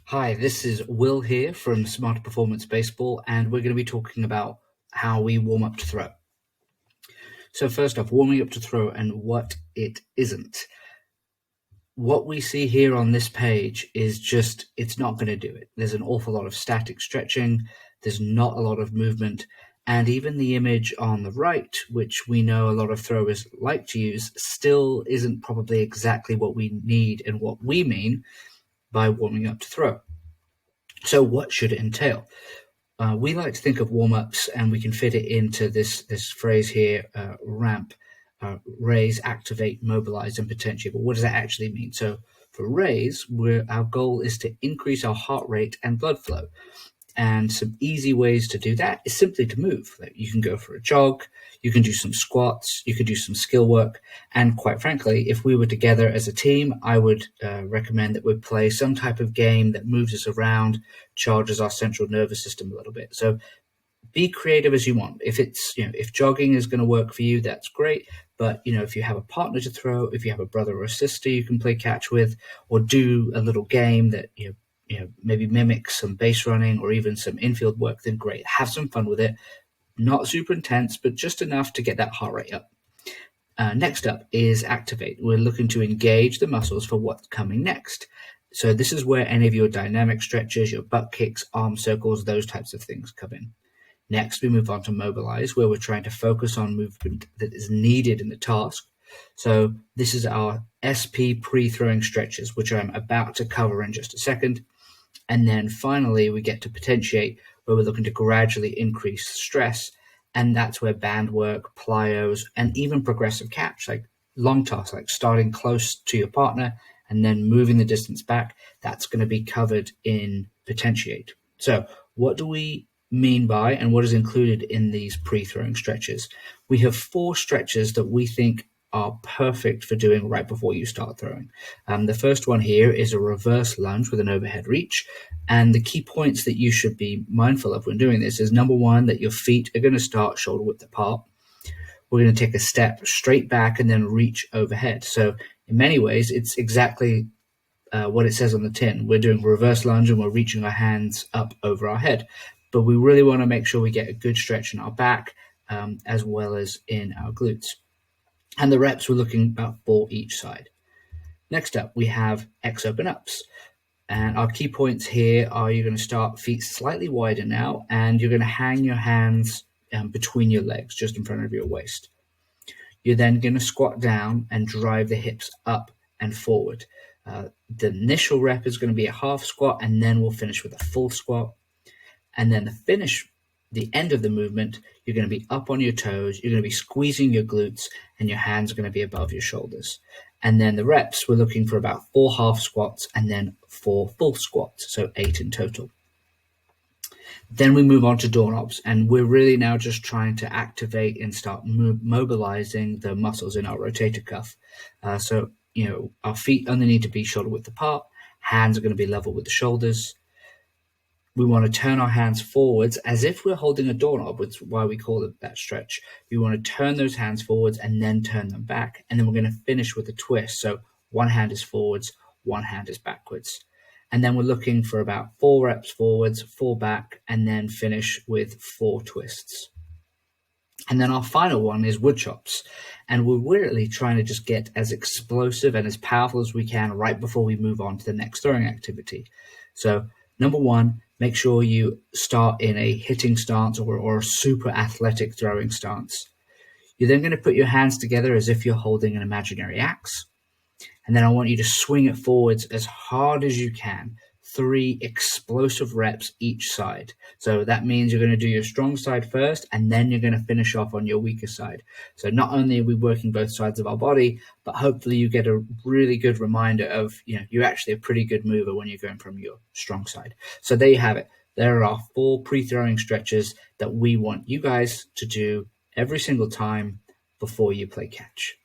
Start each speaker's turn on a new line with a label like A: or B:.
A: Hi, this is Will here from Smarter Performance Baseball, and we're going to be talking about how we warm up to throw. So first off, warming up to throw and what it isn't. What we see here on this page is just, it's not going to do it. There's an awful lot of static stretching, there's not a lot of movement, and even the image on the right, which we know a lot of throwers like to use, still isn't probably exactly what we need and what we mean by warming up to throw. So what should it entail? We like to think of warm-ups, and we can fit it into this phrase here: ramp, raise, activate, mobilize, and potentiate. But what does that actually mean? So for raise, our goal is to increase our heart rate and blood flow. And some easy ways to do that is simply to move. Like you can go for a jog, you can do some squats, you can do some skill work. And quite frankly, if we were together as a team, I would recommend that we play some type of game that moves us around, charges our central nervous system a little bit. So be creative as you want. If it's, if jogging is going to work for you, that's great. But, if you have a partner to throw, if you have a brother or a sister you can play catch with, or do a little game that, maybe mimic some base running or even some infield work, then great. Have some fun with it. Not super intense, but just enough to get that heart rate up. Next up is activate. We're looking to engage the muscles for what's coming next. So this is where any of your dynamic stretches, your butt kicks, arm circles, those types of things come in. Next, we move on to mobilize, where we're trying to focus on movement that is needed in the task. So this is our SP pre-throwing stretches, which I'm about to cover in just a second. And then finally, we get to potentiate, where we're looking to gradually increase stress. And that's where band work, plyos, and even progressive catch, like long toss, like starting close to your partner and then moving the distance back, that's going to be covered in potentiate. So what do we mean by and what is included in these pre-throwing stretches? We have 4 stretches that we think are perfect for doing right before you start throwing. The first one here is a reverse lunge with an overhead reach. And the key points that you should be mindful of when doing this is, number one, that your feet are going to start shoulder width apart. We're going to take a step straight back and then reach overhead. So in many ways, it's exactly what it says on the tin. We're doing reverse lunge and we're reaching our hands up over our head. But we really want to make sure we get a good stretch in our back as well as in our glutes. And the reps, we're looking about 4 each side. Next up, we have X Openups. And our key points here are, you're going to start feet slightly wider now, and you're going to hang your hands between your legs, just in front of your waist. You're then going to squat down and drive the hips up and forward. The initial rep is going to be a half squat, and then we'll finish with a full squat. And then the end of the movement, you're going to be up on your toes, you're going to be squeezing your glutes, and your hands are going to be above your shoulders. And then the reps, we're looking for about 4 half squats and then 4 full squats, so 8 in total. Then we move on to doorknobs, and we're really now just trying to activate and start mobilizing the muscles in our rotator cuff. So, our feet only need to be shoulder width apart, hands are going to be level with the shoulders. We want to turn our hands forwards as if we're holding a doorknob, which is why we call it that stretch. We want to turn those hands forwards and then turn them back. And then we're going to finish with a twist. So one hand is forwards, one hand is backwards. And then we're looking for about 4 reps forwards, 4 back, and then finish with 4 twists. And then our final one is wood chops. And we're really trying to just get as explosive and as powerful as we can right before we move on to the next throwing activity. So number one, make sure you start in a hitting stance or a super athletic throwing stance. You're then going to put your hands together as if you're holding an imaginary axe. And then I want you to swing it forwards as hard as you can. 3 explosive reps each side. So that means you're going to do your strong side first, and then you're going to finish off on your weaker side. So not only are we working both sides of our body, but hopefully you get a really good reminder of, you're actually a pretty good mover when you're going from your strong side. So there you have it. There are 4 pre-throwing stretches that we want you guys to do every single time before you play catch.